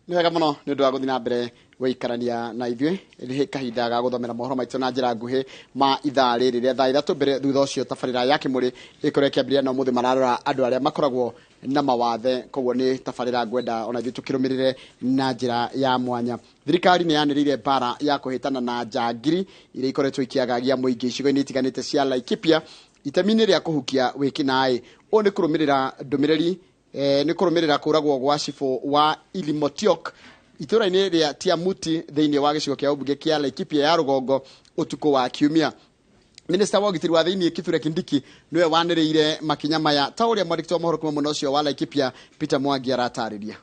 Nĩ wega mũno nĩ ũndũ wa gũthiĩ na mbere gũikarania na ithuĩ rĩ kahinda ga gũthomera mohoro maitũ na njĩra nguhĩ ma ithaa rĩrĩ rĩa thaa ithatũ mbere thutha ũcio tabarĩra ya Kĩmũrĩ ĩkorwo ĩkĩambĩrĩria na ũmũthĩ mararora andũ arĩa makoragwo na mawathe, koguo nĩ tabarĩra ngwenda ona ithuĩ tũkĩrũmĩrĩre na njĩra ya mwanya. Thirikari nĩ yanĩrĩire mbara ya kũhĩtana na njangiri iria ikoretwo ikĩagagia mũingĩ icigo-inĩ itiganĩte cia Laikipia itemi-inĩ rĩa kũhukia wĩkinaĩ. Ũũ nĩ kũrũmĩrĩra ndũmĩrĩri nĩ kũrũmĩrĩra kũragwo gwa cibũ wa Ilimotiok itũra-inĩ rĩa Tiamuti thĩinĩ wa gĩcigo kĩa ũmbunge kĩa Laikipia ya rũgongo ũtukũ wa Kiumia. Minista wa ũgitĩri wa thĩinĩ Kithure Kindiki nĩwe wanĩrĩire makinya maya ta ũrĩa mwandĩki wa mohoro kuma mwena ũcio wa Laikipia Peter Mwangi aratarĩria.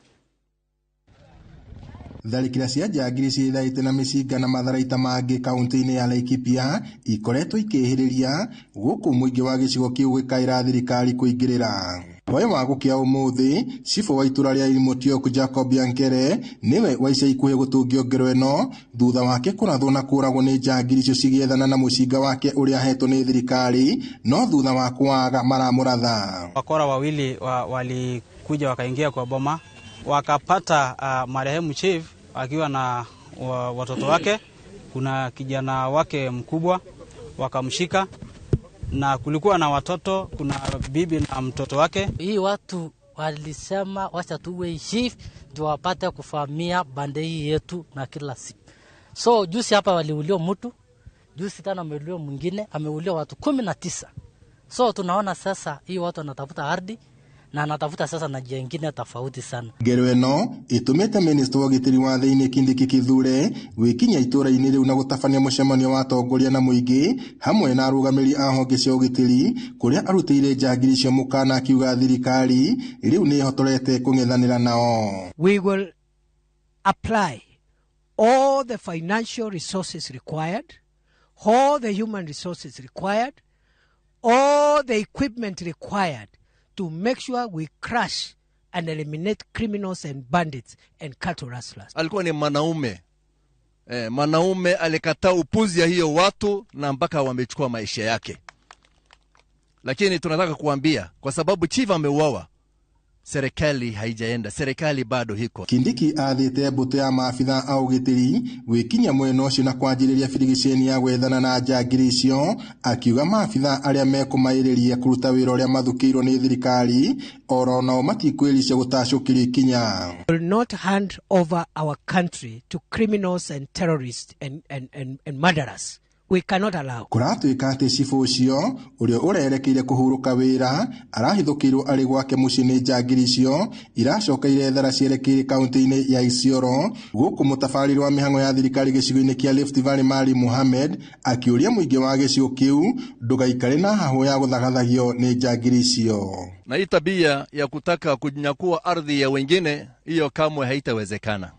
Tharĩkĩra cia njangiri ciĩthaĩte na mĩcinga na matharaita mangĩ kaunti-inĩ ya Laikipia ikoretwo ikĩhĩrĩria gũkũ mũingĩ wa gĩcigo kĩu gĩkaĩra thirikari kũingĩrĩra. Hwaĩ wa gũkĩa ũmũthĩ, cibũ wa itũra rĩa Ilimotiok Jacob Yankere nĩwe wa ica ikuhĩ gũtũngio ngero ĩno thutha wake kũrathwo na kũragwo nĩ njangiri icio cigĩethana na mũcinga wake ũrĩa ahetwo nĩ thirikari, no thutha wa kwaga maramũratha. Wakora wawili walikuja wakaingia kwa boma wakapata marehemu chief akiwa na watoto wake. Kuna kijana wake mkubwa wakamshika na kulikuwa na watoto, kuna bibi na mtoto wake. Hii watu walisema wacha tuwe chief ndio wapate kufahamia bande hii yetu na kila siku. So juzi hapa waliulio mtu, juzi tena ameulio mwingine, ameulio watu 19. So tunaona sasa hii watu wanatafuta ardhi na anatafuta sasa na njia nyingine tofauti sana. Ngero ĩno ĩtũmĩte minister wa ũgitĩri wa thĩinĩ Kindiki Kithure gwĩkinya itũra-inĩ rĩu na gũtabania mũcemanio wa atongoria na mũingĩ hamwe na arũgamĩrĩri a honge cia ũgitĩri kũrĩa arutĩire njangiri cio mũkana akiuga thirikari rĩu nĩ ĩhotorete kũng'ethanĩra nao. We will apply all the financial resources required, all the human resources required, all the equipment required to make sure we crush and eliminate criminals and bandits and cattle rustlers. Alikuwa ni manaume alikataa upuzi ya hiyo watu na mpaka wamechukua maisha yake. Lakini tunataka kuambia kwa sababu chief ameuawa, serikali haijaenda, serikali bado hiko. Kindiki athĩte mbũtũ ya maabitha a ũgitĩri gwĩkinya mwena ũcio na kwanjĩrĩria birigiceni ya gwethana na njangiri icio, akiuga maabitha arĩa mekũmaĩrĩria kũruta wĩra ũrĩa mathukĩirwo nĩ thirikari oro nao matikwĩricia gũtacũkĩrio ikinya. We will not hand over our country to criminals and terrorists and murderers. We cannot allow. Kũratuĩka atĩ cibũ ũcio ũrĩa ũrerekeire kũhurũka wĩra arahithũkĩirwo arĩ gwake mũciĩ nĩ njangiri icio iracokeire thara cierekeire kaunti-inĩ ya Isiolo gũkũ mũtabarĩri wa mĩhang'o ya thirikari gĩcigo-inĩ kĩa Rift Valley Mali Mohammed akĩũria mũingĩ wa gĩcigo kĩu ndũgaikare na hahũ ya gũthagathagio nĩ njangiri icio. Na hii tabia ya kutaka kunyakua ardhi ya wengine, hiyo kamwe haitawezekana.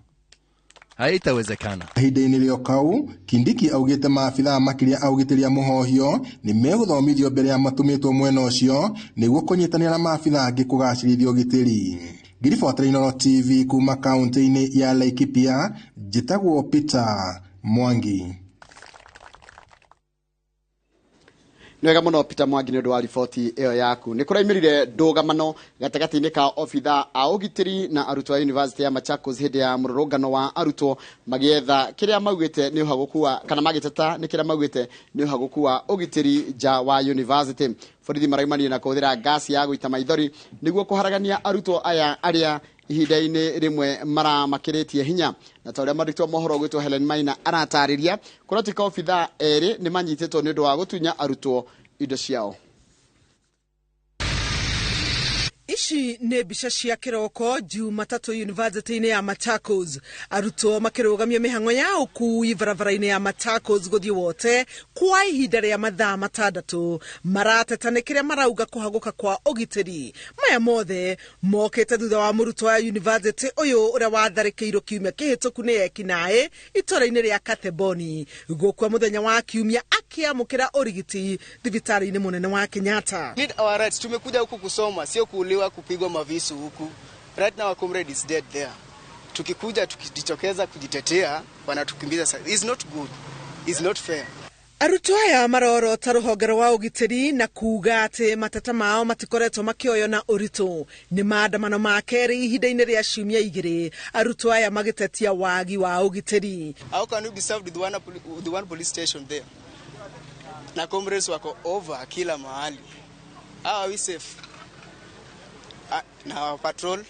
Haitawezekana. Ihinda-inĩ rĩo kau, Kindiki augĩte maabitha makĩria a ũgitĩri a mũhohio nĩ megũthomithio mbere ya matũmĩtwo mwena ũcio nĩguo kũnyitanĩra na maabitha angĩ kũgacĩrithia ũgitĩri. Ngiribotera iNooro TV kuma kaunti-inĩ ya Laikipia, njĩtagwo Peter Mwangi. Nĩ wega mũno Peter Mwangi nĩ ũndũ wa riboti ĩyo yaku. Nĩ kũraimĩrire ndũgamano gatagatĩ-inĩ ka obitha a ũgitĩri na arutwo a University ya Machakos hĩndĩ ya mũrũrũngano wa arutwo magĩetha kĩrĩa maugĩte nĩ ũhagũku wa kana magĩteta nĩ kĩrĩa maugĩte nĩ ũhagũku wa ũgitĩri nja wa university. Borithi maraimanie na kũhũthĩra gasi ya gũita maithori nĩguo kũharagania arutwo aya arĩa ihinda-inĩ rĩmwe maramakĩrĩtie hinya. Na ta ũrĩa mwandĩki wa mohoro gwĩtwo Helen Maina aratarĩria, kũratuĩka obitha erĩ nĩ manyitĩtwo nĩ ũndũ wa gũtunya arutwo indo ciao. Ici nĩ mbica cia kĩroko Jumatatũ University-inĩ ya Machakos. Arutwo makĩrũgamia mĩhang'o ya ũkui barabara-inĩ ya Machakos gũthiĩ wote kwa ihinda rĩa mathaa 6 marateta nĩ kĩrĩa marauga kũhagũka kwa ũgitĩri. Maya mothe mokĩte thutha wa mũrutwo wa university ũyũ ũrĩa watharĩkĩirwo kiumia kĩhĩtũku nĩ ekinaĩ itũra-inĩ rĩa Kateboni gũkua mũthenya wa Kiumia akĩamũkĩra ũrigiti thibitarĩ-inĩ mũnene wa Kenyatta. Need our rights. Tumekuja huku kusoma, sio kuuliwa kupigwa mavisu huku. Right now our comrade is dead there. Tukikuja tukijitokeza kujitetea wanatukimbiza. It's not good. It's not fair. Arutwo aya marorota rũhonge rwa ũgitĩri na kuga atĩ mateta mao matikoretwo makĩoywo na ũritũ. Nĩ maandamano ma kerĩ ihinda-inĩ rĩa ciumia 2 arutwo aya magĩtetia wagi wa ũgitĩri. How can you be served with one police station there? Na comrades wako over kila mahali. How are we safe? Na patrol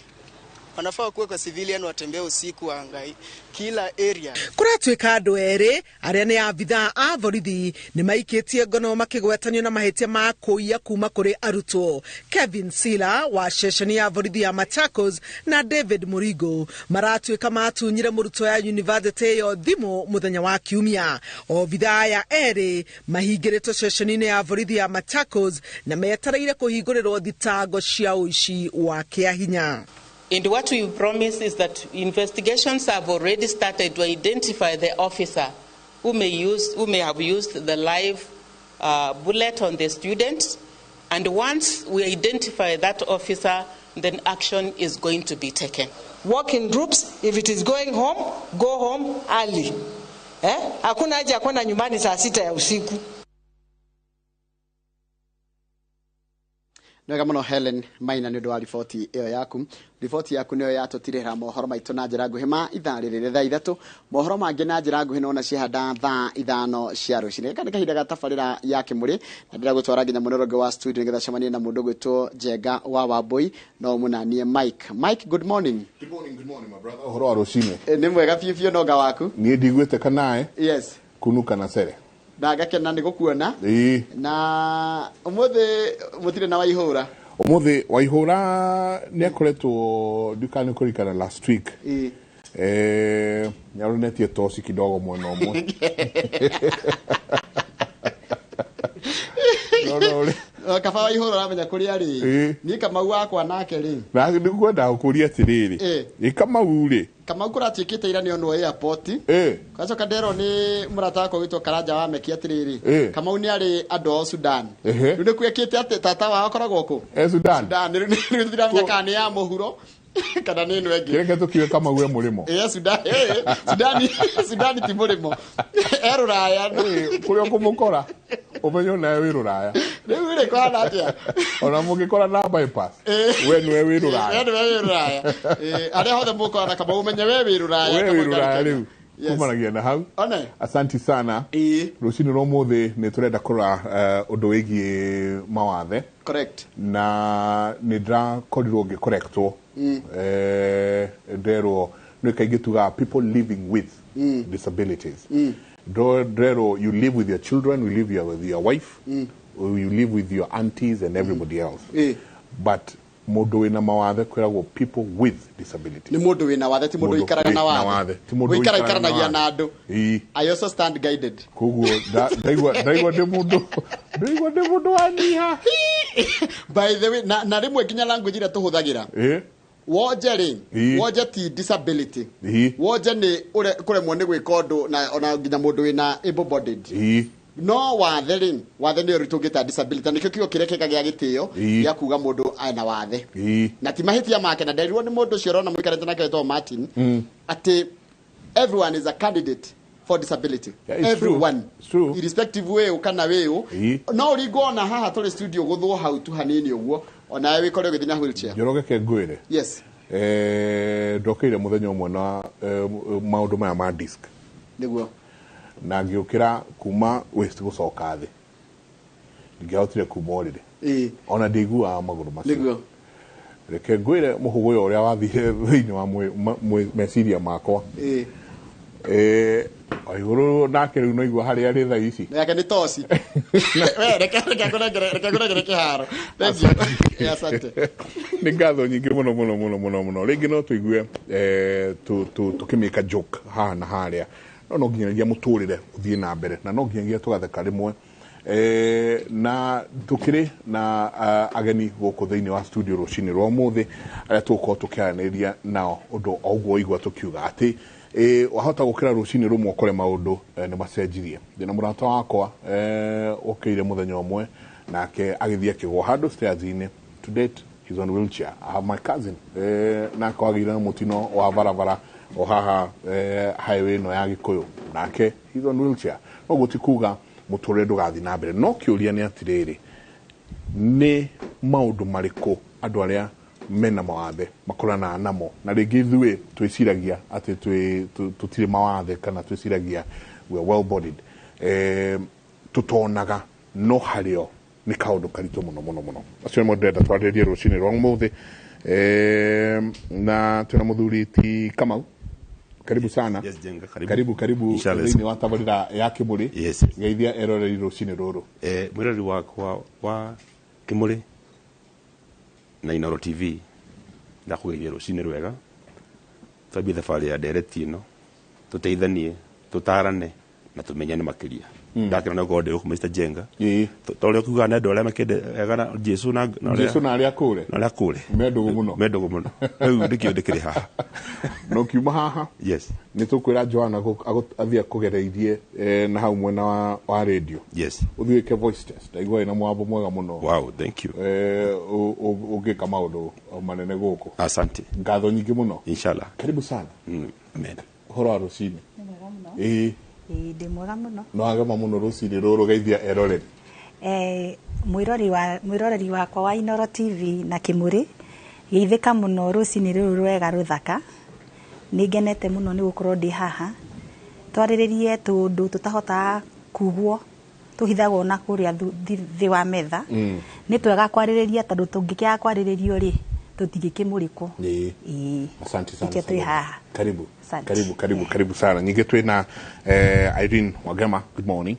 wanafaa kuwa kwa civilian watembea usiku angai kila area. Kuratuĩka andũ erĩ arĩa nĩ abithaa a borithi nĩ maikĩtie ngono makĩgwetanio na mahĩtia ma kũiya kuma kũrĩ arutwo. Kevin Sila wa ceceni ya borithi ya Machakos na David Murigo maratuĩka matunyire mũrutwo ya university ĩyo thimũ mũthenya wa Kiumia. Obithaa aya erĩ mahingĩrĩtwo ceceni-inĩ ya borithi ya Machakos na metereire kũhingũrĩrwo thitango cia ũici wa kĩahinya. And what we promise is that investigations have already started to identify the officer who may have used the live bullet on the student. And once we identify that officer, then action is going to be taken. Work in groups. If it is going home, go home early. Hakuna haja kwenda nyumbani saa 6 ya usiku. Nega muno Helen Maina nĩ ũndũ wa riboti ĩyo yaku. Riboti yaku nĩyo yatũtirĩra mohoro maitũ na njĩra nguhĩ ma ithaa rĩrĩ thaa 3. Mohoro mangĩ na njĩra nguhĩ nona cihanda thaa 5 cia rũcinĩ. Kana kahinda gatabarĩra ya Kĩmũrĩ na ndĩra gũtwara nginya mũnoroge wa studio nĩgetha cemanie na mũndũ gwĩtwo Njenga wa Wambui no mũnanie Mike. Mike, good morning. Good morning my brother. Ũhoro wa rũcinĩ. Nĩ mwega biũ nonga waku? Niĩ ndigwĩte kanae. Yes. Kunuka na cere. Ndagakena nĩ gũkuona. Na ũmũthĩ mũtirĩ na Waihũra. Ũmũthĩ Waihũra nĩ akoretwo ndukani kũrikana last week. Nyaronetie tosi kidogo mwena ũmwe. Kaba Waihũra aramenya kũrĩa arĩ. Niĩ Kamau wakwa nake rĩ. Na nĩngwenda gũkũria atĩrĩrĩ. Kamau rĩ. Kamau kũratuĩkĩte ira nĩ ono airport. Gacoka nderwo nĩ mũrata wako gwĩtwo Karanja wa Meki atĩrĩrĩ. Kamau nĩ arĩ andũ a Sudan. Rĩu nĩ kwĩkĩte atĩ tata wao akoragwo kũ? Sudan. Sudan nĩ ndiramenya kana nĩ ya mũhuro. Kana nĩ ĩno ĩngĩ. Kĩreke tũkiuge Kamau e mũrĩmo. Sudan ti mũrĩmo. Rũraya. Kũrĩa ũkũmũkora. Ũmenyo nawe wĩ Rũraya. Rĩu rĩ kũhana atĩa? Ona mũngĩkora na bypass. We nĩwe wĩ Rũraya. Nĩwe wĩ Rũraya. Arĩa hothe mũkora na Kamau ũmenye we wĩ Rũraya. We wĩ Rũraya rĩu. Kumanagia na hau. Asanti sana. Rũcinĩ rwa ũmũthĩ nĩ tũrenda kũrora ũndũ wĩgiĩ mawathe. Correct. Na nĩ ndĩrakorirwo ngĩkorektwo. Nderwo nĩ kaingĩ tugaga people living with disabilities. Ndero, you live with your children, you live with your wife, you live with your aunties and everybody else. But mũndũ wĩna mawathe kwĩragwo people with disabilities. Nĩ mũndũ wĩna wathe ti mũndũ ikaraga na wathe. Wĩikaranagia na andũ. I also stand guided. Koguo ndaigua ndĩ mũndũ wa niha. By the way, na rĩmwe nginya language ĩrĩa tũhũthagĩra. Woje rĩ, woje ti disability. Woje nĩ kũremwo nĩ gwĩka ũndũ na ona nginya mũndũ wĩna able bodied. No wathe rĩ, wathe nĩ ũritũ ngĩta disability. Nĩkĩo kiugo kĩrĩa kĩgagĩa gĩtĩo gĩa kuga mũndũ ena wathe. Na ti mahĩtia make na nderirwo nĩ mũndũ ũcio ũrona mũikarĩte nake wĩtagwo Martin atĩ everyone is a candidate for disability. Everyone. True. Irrespective wĩũ kana wĩũ. No ũringwo na haha tũrĩ studio gũthwo hau tu hanini ũguo. Ona wewe wĩkore ũgĩthiĩ na wheelchair. Njoroge ngwĩre. Yes. Ndokĩire mũthenya ũmwe na maũndũ maya ma disc. Nĩguo. Na ngĩũkĩra kuma waist gũcoka thĩ. Ngĩahotire kuma ũrĩrĩ. Ona ndĩiguaga magũrũ macio. Nĩguo. Reke ngwĩre mũhugo ũyũ ũrĩa wathire thĩinĩ wa meciria makwa. Waihũra nake rĩu no igua harĩa arĩ thaa ici. Yake nĩ toci. Reke kũnengere kĩharo. Thank you. Asante. Nĩ ngatho nyingĩ mũno. Rĩngĩ no tũigue tũkĩmĩka joke haha na harĩa. No nginyagia mũtũrĩre ũthiĩ na mbere na no nginyagia tũgatheka rĩmwe. Na tukiri na ageni gũkũ thĩinĩ wa studio rũcinĩ rwa ũmũthĩ arĩa tũgũkorwo tũkĩaranĩria nao ũndũ o ũguo igua tũkiuga atĩ wahota gũkĩra rũcinĩ rũmwe ũkore maũndũ nĩ macenjirie. Ndĩna mũrata wakwa ũkĩire mũthenya ũmwe nake agĩthiĩ akĩgwa handũ stairs-inĩ. To date he's on wheelchair. I have my cousin nake agĩire na mũtino wa barabara o haha highway no ya Gĩkũyũ nake he's on wheelchair. No gũtikuga muturire ndugathi na mbere no kiuria ni atiriri ni maundu mariko andu aria mena mawathe makorana namo na ringi ithuĩ twiciragia ati tutire mawathe kana twiciragia we well bodied tutonaga no hario ni kaundu karito muno acio mo ndenda twaririe rucini rwa muthi na tuna muthuri ti Kamau. Karibu sana. Yes, Jenga, karibu thĩinĩ wa tabarĩra ya Kimuri. Yes. Geithia eroreri rucini ruru. Mwirori wa Kimuri na iNooro TV ndakugeithia rucini rwega. Twambie thabarĩ ya ndereti ĩno tuteithanie tutarane na tumenyane makiria. Ndakena no gode ku Mr Jenga. Tole kuga na ndole makende egana Jesu na aria kure. Na aria kure. Mendogo muno. Riu ndikiri haha. No kiuma haha. Yes. Ni tukwira Joanna athia kugereithie na hau mwena wa radio. Yes. Uthiike voice test. Ndaigua ina mwambo mwega muno. Wow, thank you. Ugika maundu manene guku. Asante. Ngatho nyingi muno. Inshallah. Karibu sana. Amen. Horo rucini. Ndi mwega muno no agema muno rucini ruru geithia eroreri mwiroreri wakwa wa iNooro TV na Kimuri geithika muno rucini ruru rwega ruthaka ningenete muno ni gukorwo ndi haha twariririe tundu tutahota kugwo tuhithagwo na kuria thi wa metha ni twega kwaririria tondu tungikia kwariririo ri tutigikimurikwo. Asante sana. Karibu sana. Nyingi twina Irene Wagema. Good morning.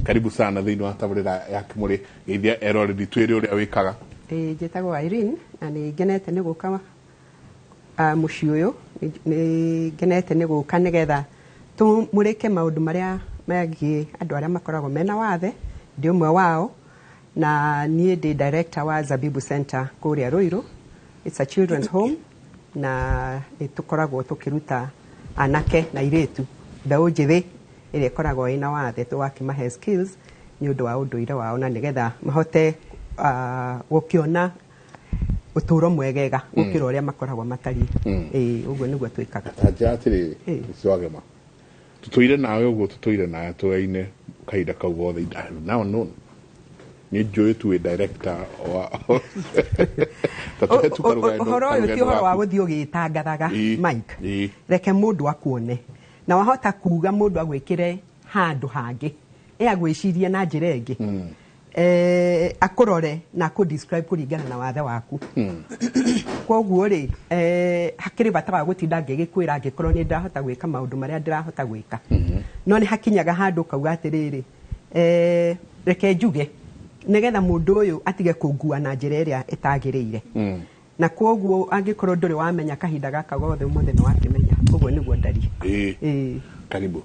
Karibu sana thiini wa tabarĩra ya Kimuri geithia eroreri twiri uria wikaga. Njĩtagwo Irene na nĩ ngenete nĩ gũka mũciĩ ũyũ nĩ ngenete nĩ gũka nĩgetha tũmũrĩke maũndũ marĩa megiĩ andũ arĩa makoragwo mena wathe ndĩ ũmwe wao na niĩ ndĩ director wa Zabibu Center kũrĩa Ruiru. It's a children's home na tukoragwo tukiruta anake na iretu mbeũ njĩthĩ ĩrĩa ĩkoragwo ĩna wathe tũgakĩmahe skills nĩ ũndũ wa ũndũire wao na nĩgetha mahote gũkĩona ũtũũro mwegega gũkĩra ũrĩa makoragwo matariĩ. Ũguo nĩguo twĩkaga. Tanja atĩrĩ Wagema tutũire nawe ũguo tutũire nawe tũyaine kahinda kau gothe now no ni njũĩ tuwe director wa ũhoro ũyũ ti ũhoro wa gũthiĩ ũgĩtangathaga Mike. Reke mũndũ akuone na wahota kuga mũndũ agwĩkĩre handũ hangĩ agwĩcirie na njĩra ĩngĩ akũrore na akũdescribe kũringana na wathe waku. Koguo rĩ hakĩrĩ bata wa gũtinda ngĩgĩkwĩra angĩkorwo nĩ ndahota gwĩka maũndũ marĩa ndĩrahota gwĩka no nĩ hakinyaga handũ kauga atĩrĩrĩ reke njuge nĩgetha mũndũ ũyũ atige kũngua na njĩra ĩrĩa ĩtagĩrĩire na koguo angĩkorwo ndũrĩ wamenya kahinda gaka gothe ũmũthĩ nĩ wakĩmenya. Ũguo nĩguo ndari. Karibu.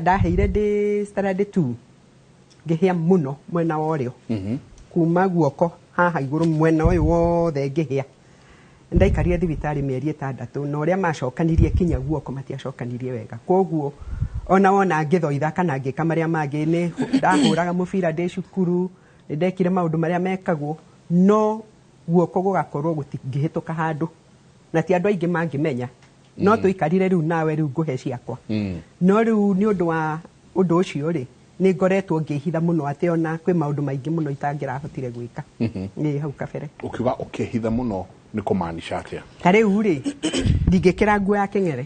Ndaheire ndĩ standard 2 ngĩhĩa mũno mwena wa ũrĩo kuma guoko haha igũrũ mwena ũyũ wothe ngĩhĩa. Ndaikarire thibitarĩ mĩeri 6 na ũrĩa macokanirie kinya guoko matiacokanirie wega. Koguo ona wona ngĩthoitha kana ngĩka marĩa mangĩ nĩ ndahũraga mũbira ndĩ cukuru ndekire maũndũ marĩa mekagwo no guoko gũgakorwo gũtingĩhĩtũka handũ na ti andũ aingĩ mangĩmenya no tũikarire rĩu nawe rĩu ngũhe ciakwa no rĩu nĩ ũndũ wa ũndũ ũcio rĩ nĩ ngoretwo ngĩhitha mũno atĩ ona kwĩ maũndũ maingĩ mũno itangĩrahotire gwĩka nĩ hau kabere. Ukiuga ũkĩhitha mũno nĩ kũmaanisha atĩa? Ta rĩu rĩ ndingĩkĩra nguo ya kĩng'ere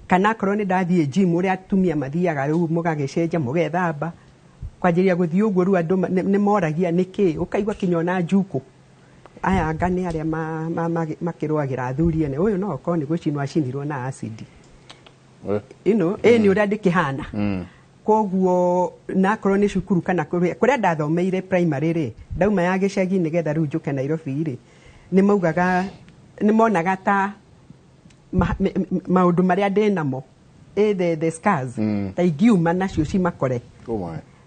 kana akorwo nĩ ndathiĩ gym ũrĩa atumia mathiaga rĩu mũgagĩcenja mũgethamba kwanjĩria gũthiĩ ũguo rĩu andũ nĩ moragia nĩkĩ ũkaigua kinya ona njuku aya anga nĩ arĩa makĩrũagĩra athuri ene ũyũ no okorwo nĩ gũcinwo acinirwo na acid nĩ ũrĩa ndĩkĩhana. Koguo na akorwo nĩ cukuru kana kũrĩa ndathomeire primary rĩ ndauma ya gĩcagi nĩgetha rĩu njũke Nairobi rĩ nĩ maugaga nĩ monaga ta maũndũ marĩa ndĩ namo the scars ta ingiuma nacio cimakore.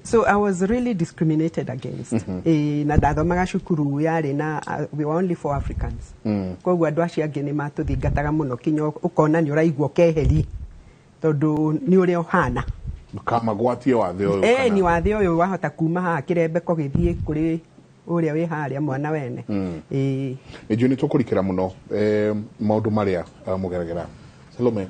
So I was really discriminated against. Na ndathomaga cukuru yarĩ na we were only 4 Africans. Koguo andũ acio angĩ nĩ matũthingataga mũno kinya ũkona nĩ ũraigua keheri tondũ nĩ ũrĩa ũhana. Kamagwatie wathe ũyũ. Ni wathe ũyũ wahota kuma haha kĩrembeko gĩthiĩ kũrĩ ũrĩa wĩ harĩa mwana wene. Nĩnjũĩ nĩ tũkũrikĩra mũno maũndũ marĩa mũgeragĩra. Salome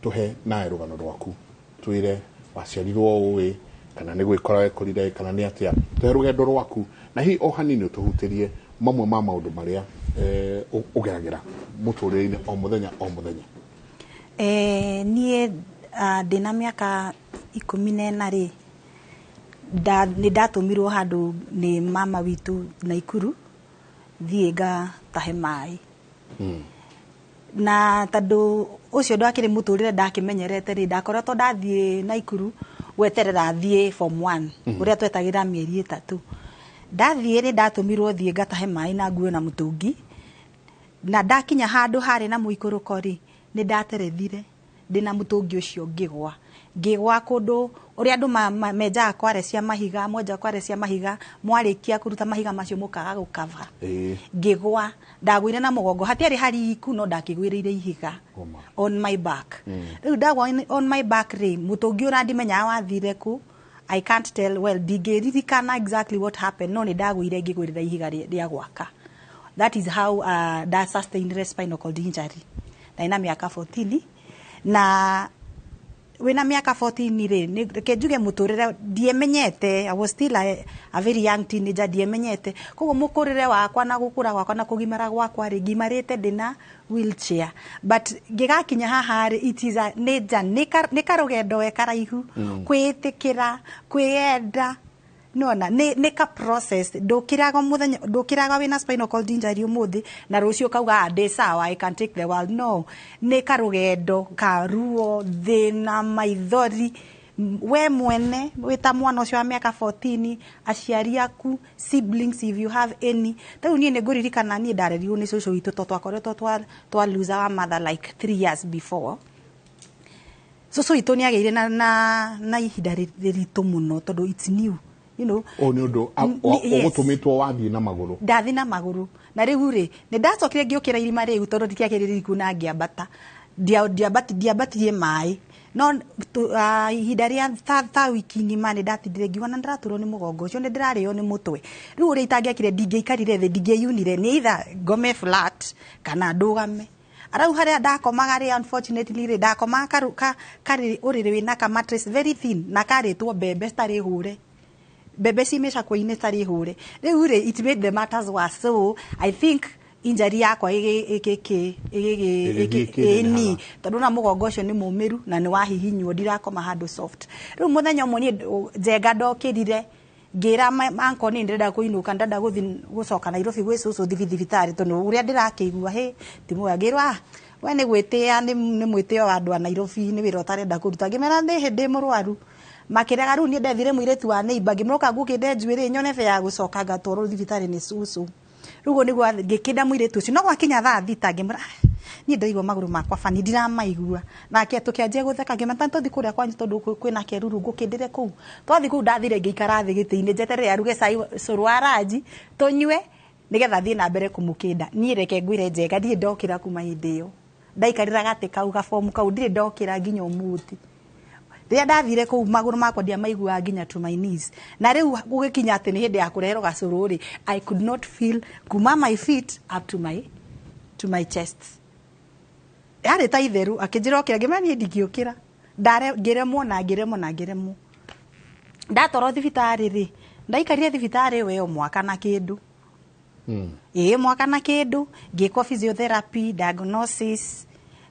tũhe nawe rũgano rwaku twĩre waciarirwo ũĩ kana nä gwä kora wekorire kana nä atä a tå rugendo rwaku na hihi o hanini tå hutirie mamwe ma maå ndå marä a å geragä ra må tå rä re-inä o må thenya o må thenya. Niä ndä na mä aka 14 rä nä ndatå mirwo handå nä mama witå Naikuru thiä ngatahe maä na tondå å cio ndwakä rä må tå rä re ndakä menyerete rä ndakoretwo ndathiä Naikuru gweterera thiä form 1 å rä a twetagä ra mä eri 3 ndathiä nä ndatå mirwo thiä ngatahe maä na nguo na må tå ngi na ndakinya handå harä na må ikå rå ko rä nä ndaterethire ndä na må tå ngi å cio ngä gwa kå ndå å rä a andå menjaga kware cia mahiga mwenja kware cia mahiga mwarä kia kå ruta mahiga macio må kaga gå kava ngä gwa ndagå ire na må gongo hatiarä hariku no ndakä gwä rä ire ihiga on my back rä u ndagwa on my back rä må tå ngi å ra ndimenyaga wathire ku I can't tell well ndingä ririkana exactly what happened no nä ndagå ire ngä gwä rä ra ihiga rä a gwaka. That is how that sustained spinal cord injury na ina mä aka 14 na wina miaka 14 ri reke njuge muturire ndiemenyete. I was still a very young teenager, ndiemenyete koguo mukurire wakwa na gukura gwakwa na kugimara gwakwa ri ngimarite ndina wheelchair but ngigakinya haha ri it is a ni karugendo we karaihu kwitikira kwienda nona ni ka process ndukiraga muthenya ndukiraga wina spinal cord injury umuthi na rucio kauga ndi sawa I can take the world no ni karugendo ka ruo thina maithori we mwene wita mwana ucio wa miaka 14 aciari aku siblings if you have any tau nie nguririkana nie ndarerirwo ni cucu witu twakoretwo twa lose our mother like 3 years before cucu witu ni ageire na ihinda riritu muno tondu it's new you know ni undu ogutumitwo wathii na maguru ndathi na maguru na riu ri ni ndacokire ngiukira irima riu tondu ndikiagiririku na ngiambata ndiambatirie mai no ihinda ria ta wiki ngima ni ndatindire ngiuga na ndiraturwo ni mugongo ucio ni ndirario ni mutwe riu uri itangiakire ndingeikarire thi ndingeiunire ni either ngome flat kana ndugame arau haria ndakomaga ri unfortunately ri ndakomaga kari uriri wina ka mattress very thin na karitwo bebe stari hure bebe simesha kwa ine stari hure riu ri it made the matters worse so I think injury yakwa ni tondu na mugongo ucio ni mumiru na ni wahihinywo ndirakoma handu soft riu muthenya umwe ni njenga ndokirire ngira manko ni ndenda kuinuka ndenda gucoka Nairobi gwi cucu thibitari tondu uria ndirakeigua he timu yagirwa we ni gwitia ni mwitio wa andu a Nairobi ni wira utarenda kuruta ngimera ndi murwaru makiraga riu ni ndethire muiretu wa neighbor ngimroka ngukinde njuire nyone fe ya gucoka ngatwaro thibitari ni cucu rugo niguo ngikinda muiretu ucio no gwakinya thaa thita ngimura ni ndaigua maguru makwa fani ndiramaigua nake tukianjia gutheka ngimata tuthi kuria kwanyu tondu kwina keruru ngukindire kuu twathi kuu ndathire ngikara thi giti-ini njeterere aruge cai curu wa ranji tunywe nigetha thii na mbere kumukinda ni reke ngwire njega ndie ndokira kuma hindi iyo ndaikarira gati kau gafomu kau ndire ndokira nginya umuthi ria ndathire kuu maguru makwa ndia maigua nginya to my knees na riu gugikinya ati ni hindi ya kurehero gacuru ri I could not feel kuma my feet up to my chest yari ta itheru akinjirokira ngimani ndingiukira ngiremwo ndatoro thibitari ri ndaikarire thibitari we mwaka na kindu mwaka na kindu ngikwa physiotherapy diagnosis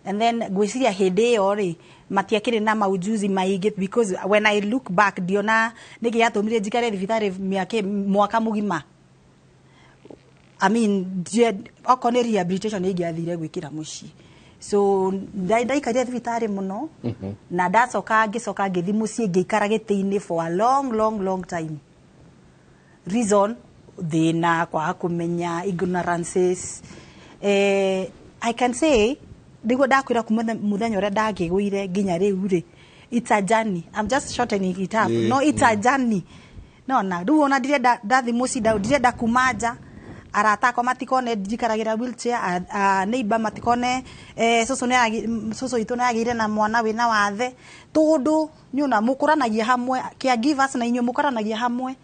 and then gwiciria hindi iyo ri matiakire na maujuzi maingi because when I look back diona nigiatumire njikare thibitari mwaka mugima I mean okone rehabilitation ingiathire gwikira muci so ndaikaria thibitari muno na ndacoka ngithi mucii ngiikara giti-ini for a long time reason thina kwa kumenya ignorances I can say ndigo ndakwira muthenya uria ndagigwire nginya riu ri it's a journey I'm just shortening it up no it's a journey no na riu ona ndirenda ndathi mucii ndirenda kumaja arata akwa matikone njikaragira wheelchair neighbor matikone cucu itu ni agire na mwana wina wathe tondu nyuna mukuranagia hamwe caregivers na inyu mukuranagia hamwe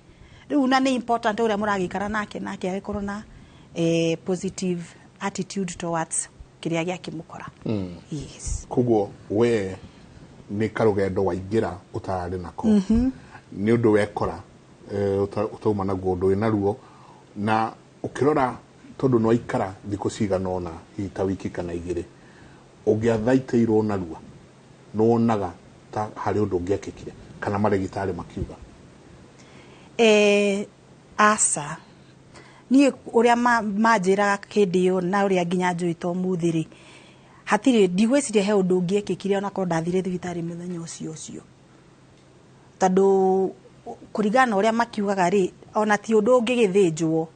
riu na ni important uria muragikara nake agikorwo na positive attitude towards kiria giakimukora yes koguo we ni karugendo waingira utarari nako nĩ ũndũ wekora utauma naguo ũndũ wĩna ruo na ũkĩrora tondũ nĩ waikara thikũ cigana ũna hihi ta wiki kana igĩrĩ ũngĩathaitĩirwo narua nĩ wonaga ta harĩ ũndũ ũngĩekĩkire kana marĩgĩtarĩ makiuga aca niĩ ũrĩa manjĩraga hĩndĩ ĩyo na ũrĩa nginya njũĩ to mũthĩ rĩ hatirĩ ndigwĩciria he ũndũ ũngĩekĩkire ona korwo ndathire thibitarĩ mũthenya ũcio tondũ kũringana ũrĩa makiugaga rĩ ona ti ũndũ ũngĩgĩthĩnjwo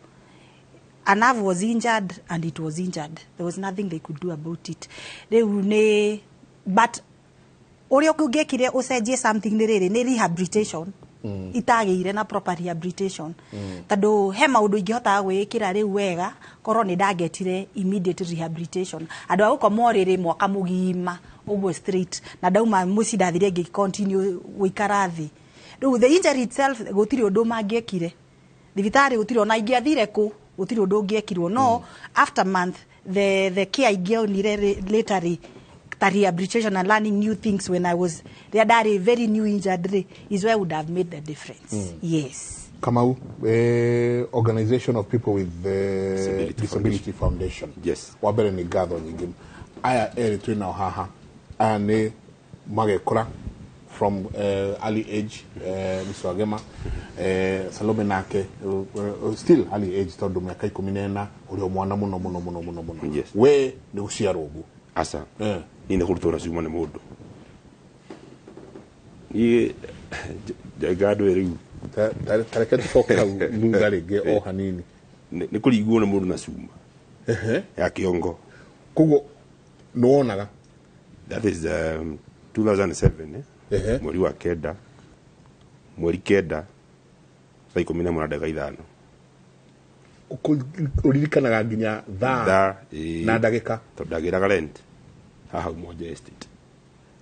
a nerve was injured and it was injured. There was nothing they could do about it. But ũrĩa ũngĩekire ũcenjie something nĩ rĩrĩ nĩ rehabilitation itagĩire na proper rehabilitation tondũ he maũndũ ingĩhotaga gwĩkĩra rĩu wega korwo nĩ ndagetire immediate rehabilitation andũ a gũkoma rĩrĩ mwaka mũgima ũguo straight na ndauma mũciĩ ndathire ngĩ continue gũikara thĩ rĩu the injury itself gũtirĩ ũndũ mangĩekire thibitarĩ gũtirĩ ona ingĩathire kũ gũtirĩ ũndũ ũngĩekirwo no after month the care ingĩonire later the rehabilitation and learning new things when I was very new injured is where I would have made the difference. Yes. Kamau, organization of people with Disability Foundation. Yes. Wabere ni gatho nyingi. Aya eri twina haha. Aya ni magekora from early age Mr. Wagema Salome nake still early age tondu miaka 14 uri mwana muno. Yes. We ni uciarwo gu. Asa. Ni ne kurutora ciuma ne mundu. Ni jagado eri tareke tucoka nunga rĩngĩ o hanini nĩ kũringwo nĩ mũndũ na cuma ya kĩongo koguo nĩ wonaga that is 2007 mweri wa kenda mweri kenda saa 11:05 ũririkanaga nginya thaa na ndagĩka tondũ ndagĩraga rent haha Umoja Estate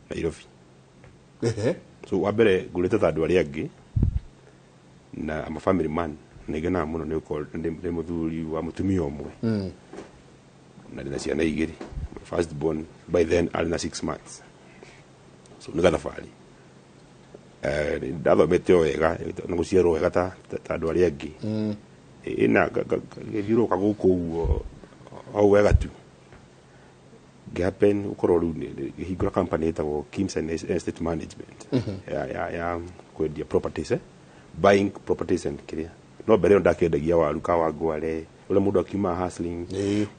Nairobi so wambere ngũrĩte ta andũ arĩa angĩ na I'm a family man nĩgenaga mũno nĩ ũkorwo ndĩ mũthuri wa mũtumia ũmwe na ndĩna ciana igĩrĩ my first born by then arĩ na 6 months so nĩ gathabarĩ ndathomete o wega na gũciarwo wega ta andũ arĩa angĩ ĩna gĩthiũrũka gũkũ ũguo o wega tu ngĩhappen ũkorwo rĩu ngĩhingũra company ĩtagwo Kims and Estate Management ya kwendia properties buying properties and kiria no mbere ndakendagia waru ka wangware ule mundu akiuma hustling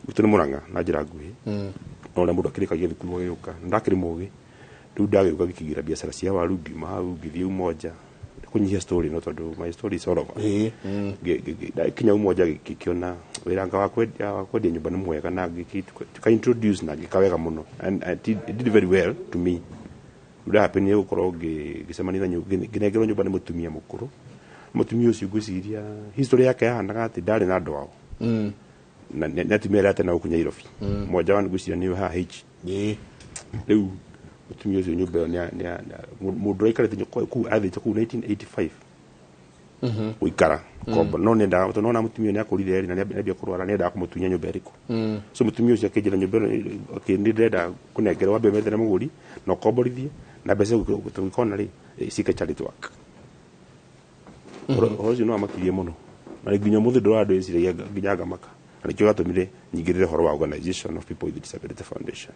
gutu ni Murang'a na njira nguhi no ule mundu akirikagia thukuru agĩuka ndakĩrĩ mũgĩ rĩu ndagĩuka gĩkĩgira biacara cia waru ngiuma hau ngĩthiĩ Umoja kunyihia story no tondu my story is all over kinya Umoja gĩkĩona wĩranga wa kwendia nyũmba nĩ mwega na tuka introduce na gĩkawega mũno and it did very well to me nda happen yo korwo ngĩcemania na ngĩnengerwo nyũmba nĩ mũtumia mũkũrũ mũtumia ũcio ngwĩciria history yake yahanaga atĩ ndarĩ na andũ ao na nĩatumia rate na gũkunya Nairobi mmoja wa ngwĩciria nĩ haha H rĩu mũtumia ũcio nyũmba ĩyo nĩ mũndũ aikarĩte kũu athĩte kũu 1985 gũikara kombo no nĩndaga tondũ na mũtumia nĩ akũrire eri na nĩambia kũrwara nĩendaga kũmũtunya nyũmba ĩrĩkũ so mũtumia ũcio akĩnjĩra nyũmba ĩyo akĩndirenda kũnengera wambe methere mũgũri na ũkomborithie na mbeca tũgĩkona rĩ cike charity work ũcio no amakirie mũno na nginya mũthĩ ndũrandũ ĩciragia nginya ngamaka na nĩkĩo gatũmire nyingĩrĩre horo wa organization of people with disability foundation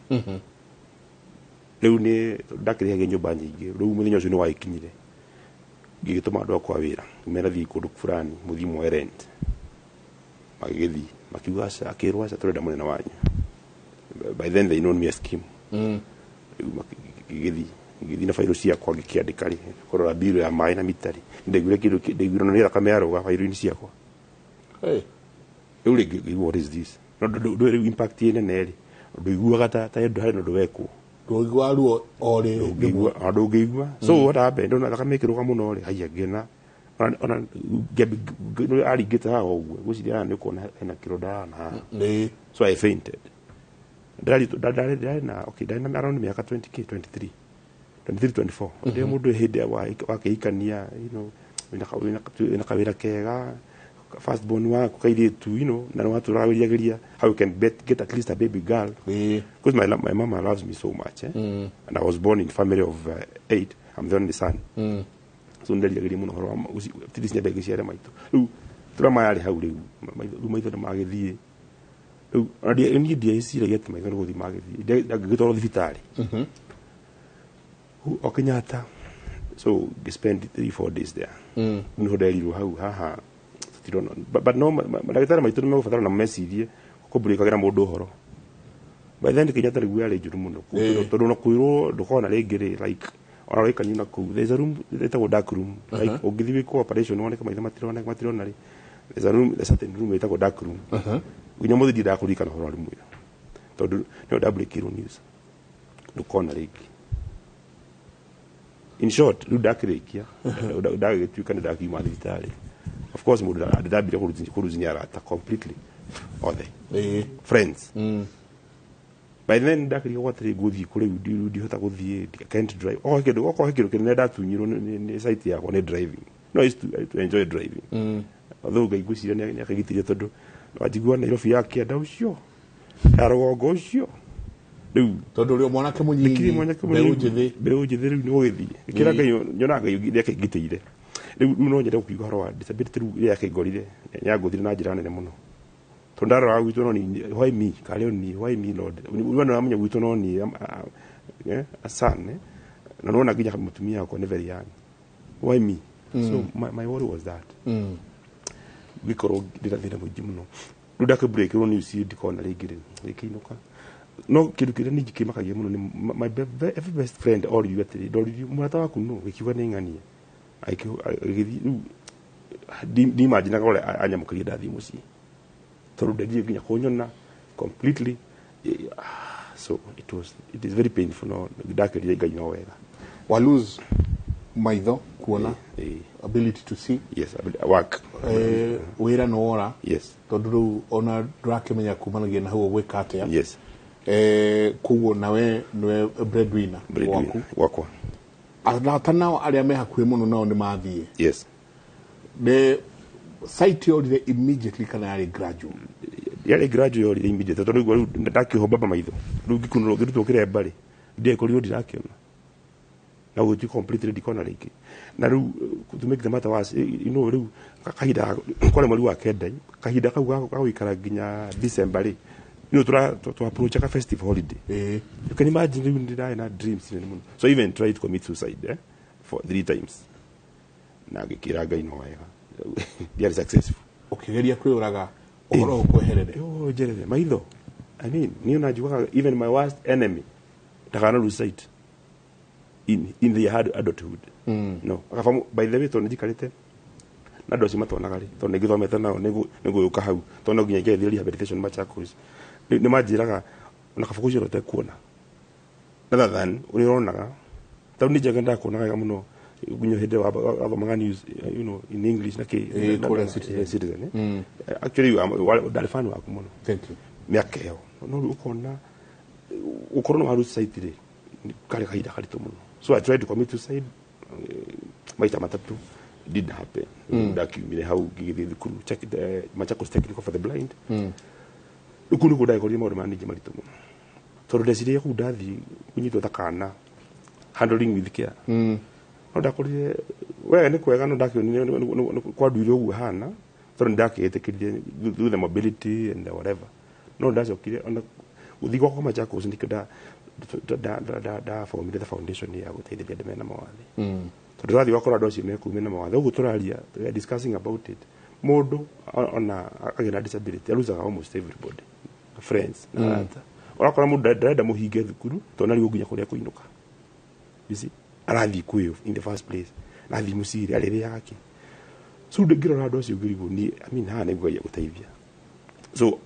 rĩu nĩ ndakĩrĩhagia nyũmba nyingĩ rĩu mũthenya ũcio nĩ wagĩkinyire ngĩgĩtũma andũ akwa wĩra mera thiĩ kũndũ fulani mũthii mwe rent magĩgĩthiĩ makiuga aca akĩrwo aca tũrenda mũnene wanyu by then they know me as Kim gĩthiĩ na failo ciakwa ngĩkĩandĩka rĩ kũrora bill ya maĩ na mitari ndaiguire kĩndũ ndaiguire nĩ thakame yaroga failo-inĩ ciakwa rĩu rĩngĩ what is this no ndũ impact nene rĩ ndũiguaga ta ndũ harĩ ũndũ wekwo ndũiguaga ruo o ndũngĩigua so what happened ndona thakame ĩkĩrũga mũno rĩ haiya ngĩna ona aringĩte haha ũguo gwĩciria nĩ ũkuona hena kĩronda haha so I fainted ndarĩ na around mĩaka 23 24 ndio mũndũ hĩndĩ wakĩikania wĩna kawĩra kega first born wako kairĩtu na watũragĩria how you can get at least a baby girl because my mama loves me so much and I was born in family of 8 I'm the only son so nderiragĩria mũno horo tiri cinya begi ciare maitũ rĩu tũramayarĩ hau rĩu maitũ nĩ magĩthiĩ rĩu niĩ ndieciragia atĩ maitũ nĩ gũthiĩ magĩthiĩ ngĩgĩtwarwo thibitarĩ o Kenyatta so spend 3-4 days there niho nderirwo hau haha tutirona but no mandagĩtarĩ maitũ nĩ megũbatara na mecirie kũmbũrĩkagĩra mũndũ ũhoro by then Kenyatta rĩu yarĩ njũru mũno tondũ no kwĩrwo ndũkona rĩngĩ like ona rĩkanyu na kũu there's a room ĩtagwo dark room like ũngĩthiĩ wĩkwo operation woneka maitho matirona rĩ there's a room there's certain room ĩtagwo dark room nginya mũthĩ ndakũririkana horo arĩ mwĩra tondũ nĩyo ndabrekirwo news ndũkona rĩngĩ in short rĩu ndakĩrĩkia ndagĩtuĩka nĩ ndakiuma thibitarĩ of course mũndũ ndambire kũruzinia arata completely othe friends by then ndakĩrigwo gwatirĩ ngũthiĩ kũrĩ ndihota gũthiĩ I can't drive kĩndũ kĩnene ndatunyirwo nĩ site yakwa nĩ driving no I used to enjoy driving although ngaiguciria nĩ akagitirie tondũ wajigua Nairobi ya kĩanda ũcio ya rũgongo ũcio rĩu tondũ rĩo mwanake mũnyinyi mbeũ njĩthĩ rĩu nĩ gũgĩthiĩ kĩra Ngai nyonaga Ngai nĩ akĩngitĩire rĩu no nyende gũkiuga horo wa disability rĩu ĩrĩa yakĩngorire yangũthire na njĩra nene mũno tondũ ndarora gwitũ no ni why me karĩo ni why me Lord we no amenya gwitũ no ni a son na no nginya mũtumia wako nĩ very young why me so my worry was that gĩkorwo ndĩrathĩra mũingĩ mũno rĩu ndakĩbreakĩrwo news ndikona rĩngĩ rĩkĩinũka no kĩndũ kĩrĩa ningĩ kĩmakagia mũno nĩ my very best friend oririo atĩrĩ ndoririo mũrata waku no gĩkiuga nĩ ng'ania agĩthiĩ rĩu ndimaginaga ũrĩa anyamũkĩria ndathiĩ mũciĩ tondũ ndendirie nginya kũnyona completely so it is very painful no ndakĩria Ngai no wega wa lose maitho kuona ability to see yes work wĩra no wora yes tondũ rĩu ona ndũrakĩmenya kumanagia na hau gwĩka atĩa yes koguo nawe nĩwe breadwinner wakwa arata nao arĩa me hakuhĩ mũno nao nĩ mathiĩ yes the site yorire immediately kana yarĩ gradual yorire immediately tondũ rĩu ndakĩho baba maitho rĩu ngĩkunũrwo ngĩrutwo kĩremba rĩ ndĩkorirwo ndirakĩona na gũtuĩka completely ndikona rĩngĩ na rĩu to make the matter worse you know rĩu kahinda kwarĩ mweri wa kenda kahinda kau gagũikara nginya December rĩ you know to approach a festive holiday you can imagine rĩu ndĩrarĩ na dreams nene mũno so even tried to commit suicide for 3 times na ngĩkĩra Ngai no wega they are successful ũkĩgeria kwĩũraga ũhoro ũkweherere njerere maitho I mean niĩ najugaga even my worst enemy ndakana lose sight in the adulthood no akafamu by the way to ndikarite na ndoci matonaga ri to nĩgĩthomete nao nĩgũyũka hau to no nginya ngethia rehabilitation Machakos nĩ manjiraga ona kabuku ciro te kuona rather than ũrĩonaga tondũ nĩ njega ndakuonaga mũno nginya hĩndĩ wa athomaga news you know in English na citizen actually ndari fan waku mũno thank you mĩaka ĩyo no ũkona ũkorwo no lose sight rĩ kare kahinda karitũ mũno so I tried to commit suicide maita matatu didn't happen ndakiumire hau ngĩgĩthiĩ thukuru Machakos Technical for the Blind ukuni kũndagĩkorire maũndũ maningĩ maritũ mũno tondũ ndeciria kũu ndathiĩ kunyitwo ta kana handling with care no ndakorire wega nĩ kwega no ndakĩonire kwa nduire ũguo hana tondũ ndakĩĩtĩkĩrire through the mobility and whatever no ndacokire ona gũthiĩ gwakwa Machakos ndikĩnda formire the foundation ya gũteithĩrĩria andũ mena mawathe tondũ rathiĩ wakora andũ acio mekuumena mawathe ũguo tũraria we are discussing about it mũndũ ona agĩa na disability alusaga almost everybody friends na arata orakora mũndũ ndarenda mũhinge thukuru tondũ nari ũnginya kũrĩa kũinũka you see arathiĩ kwĩyo in the first place nathiĩ mũciri arĩrĩ yake so ngĩrora andũ acio ngĩrigwo ni I mean haha nĩguo ya gũteithia so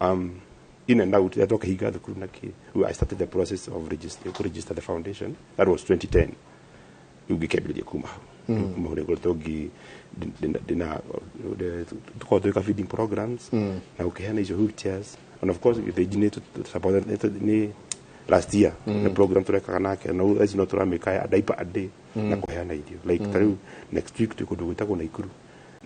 in and out atoka higa thukuru naki I started the process of register the foundation that was 2010 ugikabilia kuma kuma ne gotogi dina the feeding programs na ukihana hizo wheelchairs and of course they need to support ni last year the program tureka nake no as not rameka diaper a day na kuhana idio like through next week tuko gwitagwo na ikuru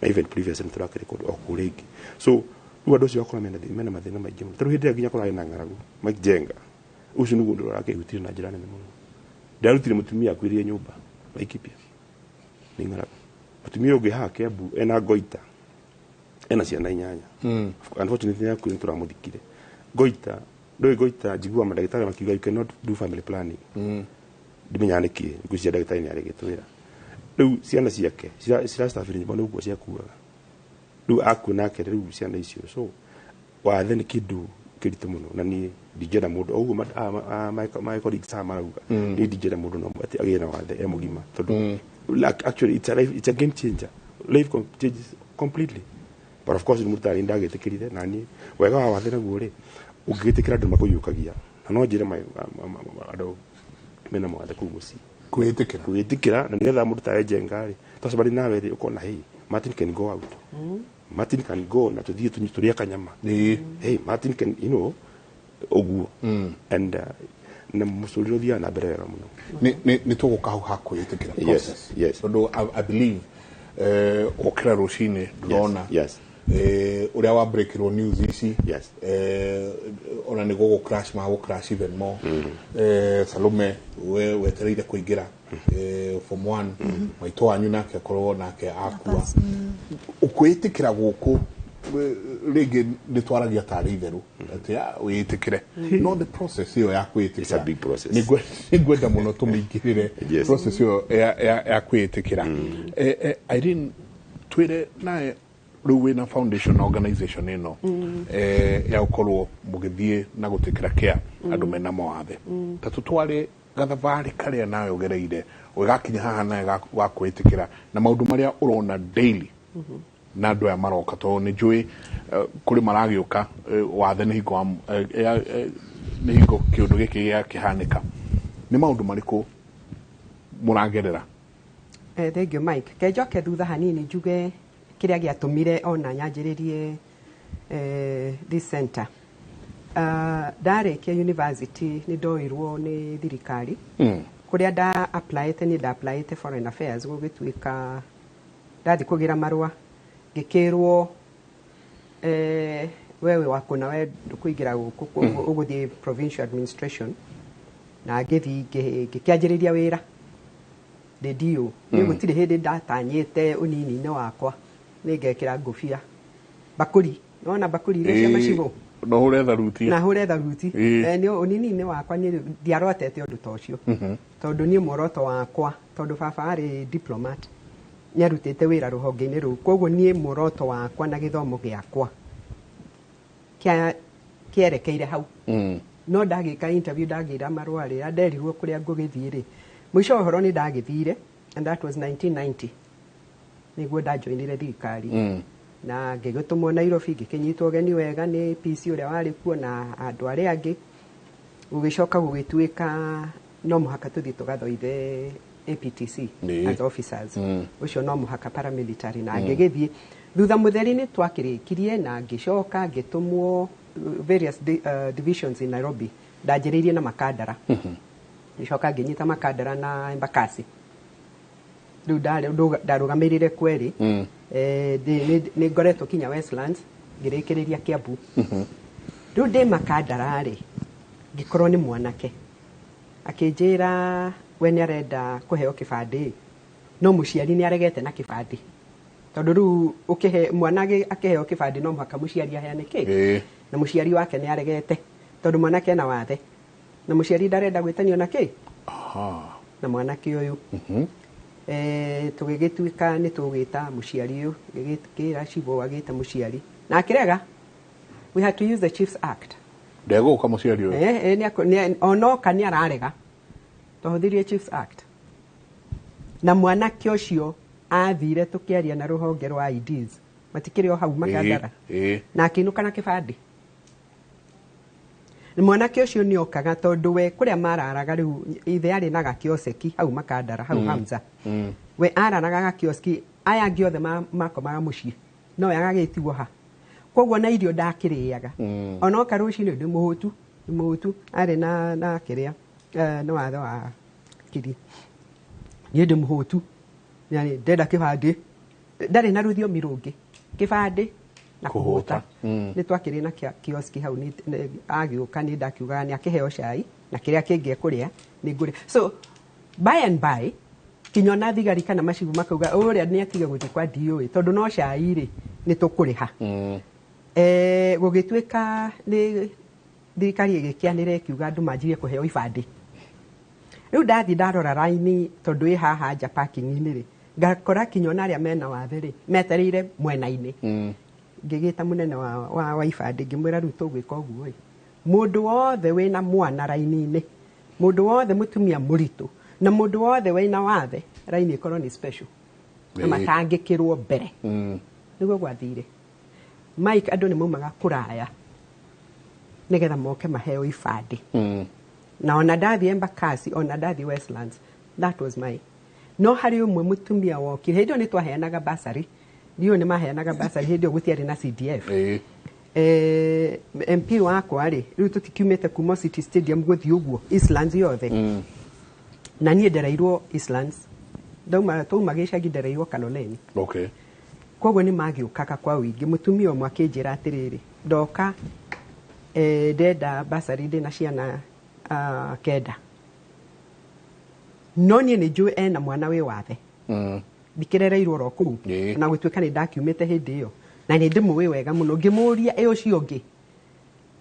na even previous and track record okuregi so uado cio akora mena mathina maingĩ mũno. Tarĩu hĩndĩ ĩrĩa nginya kũrarĩ na ng'aragu Majenga ũcio nĩguo ũndũ ũrakĩhutire na njĩra nene mũno. Ndarutire mũtumia akwĩrie nyũmba Laikipia nĩ ng'aragu mutumia ungi ha Kiambu ena Goita ena ciana 8 unfortunately na kwini turamuthikire Goita ndoi Goita jigua madagitari makiuga you cannot do family planning ndimenya niki ngucia dagitari ni arigitwira riu ciana ciake cirastafiri nyumba nuguo ciakuaga riu akuna ke riu ciana icio so wathe ni kindu kirito muno na ni ndingena mundu oguo my colleagues marauga ni ndingena mundu no ati agie na wathe emugima tondu actually it's a game changer life changes completely but of course ni mutari ndagetikirire nani wega wa wathe naguo ri ungigitikira ndu makuyukagia na no njire ando mena mwathe ku muci kwitikira na nigetha mundu ta ejengari tosa bali nawe ri ukona hey Martin can go out Martin can go na tuthie turia kanyama hey Martin can oguo and na musuliro dia na berera muno ni tuguka hau hakwitikira process tondu I believe okira rucini ndona uria wa breakiro news ici ona ni gogo crash ma go crash even more Salome we wetereire kuingira form 1 maito anyu nake korwo nake akua ukwitikira guku rege nditwaragia tari itheru ati witikire no the process yo ya kwitikira it's a big process ni gwenda muno tumingirire process yo ya kwitikira I didn't twire na ruwe na foundation organization ino ya ukorwo mugithie na gutikira care andu mena mawathe tatutware gathavari karia nawe ugereire ugakinya haha na gakwitikira na maundu maria urona daily na andu ya maroka to ni njui kuri maragiuka wathe ni hingo ni hingo kiundu giki gia kihanika ni maundu mariku muragerera thank you Mike kejoke thutha hanini njuge kiria giatumire ona nyanjiririe this center ndarekia university ni ndoirwo ni thirikari kuria nda applyete foreign affairs gugituika ndathi kugira marua ngikirwo wewe wako na we kuigira uguthie provincial administration na ngikianjiriria wira ndio ni gutire hindi ndatanyite unini-ini wakwa ningekira ngufia bakuri nona bakuri ile cia macibo no hure tharuti na hure tharuti ni unini-ini wakwa ni ndiarotete undu tocio tondu ni moroto wakwa tondu baba ari diplomat nyarutite wira ruhonge-ini ru koguo ni moroto wakwa na githomo giakwa kierekeire hau no ndagika interview ndagira marua ri nderirwo kuria ngugithire mwisho horo ni ndagithire and that was 1990 niguo ndajoinire thirikari na ngigutumwo Nairobi ngikinyitwo geni wega ni PC uria wari kuo na andu aria angi ugicoka gugituika no muhaka tuthi tugathoithe APTC as officers ucio no muhaka paramilitary na ngigithie thutha mutheri ni twakirikirie na ngicoka ngitumwo various divisions in Nairobi ndanjiririe na makadara ngicoka nginyita makadara na Embakasi riu ndarugamirire kweri ni ngoretwo kinya Westlands ngirikiriria Kiambu riu ndi makadara ri ngikorwo ni mwanake akinjira we ni arenda kuheo kibandi no muciari ni aregete na kibandi tondu riu ukihe mwanake akiheo kibandi no muhaka muciari aheane ki na muciari wake ni aregete tondu mwanake na wathe na muciari ndarenda gwitanio na ki na mwanake uyu tugigituika ni tugita muciari uyu gigikira cibo agita muciari na akirega we had to use the Chiefs Act ndego ka muciari uyu ni ono kani ararega tuhuthirie Chiefs Act na mwanake ucio athire tukiaria na ruhonge rwa IDs matikirio hau makandara na akinuka na kibandi ni mwanake ucio ni okaga tondu we kuria mararaga riu ithe ari na gakioseki hau makandara hau Hamza we araraga gakioski aya ngiothe makomaga mucii no yagagitigwo ha koguo na irio ndakiriaga ona okaruci ni ndi muhutu ari na kiria no watho wa kiri ni ndi muhutu yani ndenda kibandi ndari na ruthio mirungi kibandi na kuhuta ni twakiri na kioski hau ni agiuka ni ndakiuga ni akiheo cai na kiria kingi kuria ni ngure so by and by kinyona thigari kana macigu makauga uria ni atige guthi kwa DOA tondu no cai ri ni tukuriha gugituika ni thirikari igikianire kiuga andu manjirie kuheo ibandi riu ndathi ndarora raini tondu i haha nja parking-ini ri ngakora kinyona aria mena wathe ri metereire mwena-ini ngigita munene wa ibandi ngimwira riu tugwika uguo mundu wothe wina mwana raini-ini mundu wothe mutumia muritu na mundu wothe wina wathe raini ikorwo ni special na matangikirwo mbere niguo gwathire Mike andu ni maumaga kuraya nigetha moke maheo ibandi na ona ndathi Embakasi ona ndathi Westlands that was my no hari umwe mutumia wokire hindio ni twaheanaga basari ndio ni maheanaga basari hindio gutiari na CDF MP wakwa ri riu tutikiumite kuma City Stadium guthi uguo Eastlands yothe na nie ndereirwo Eastlands tuma gicagi ndereirwo Kaloleni koguo ni magiukaga kwa wingi mutumia umwe akinjira atiriri ndoka ndenda basari ndina ciana kenda no nie ni njui ena mwana wi wathe ndikirereirwo ro kuu na gwituika ni ndakiumite hindi iyo na ni ndimuwi wega muno ngimuria ucio ungi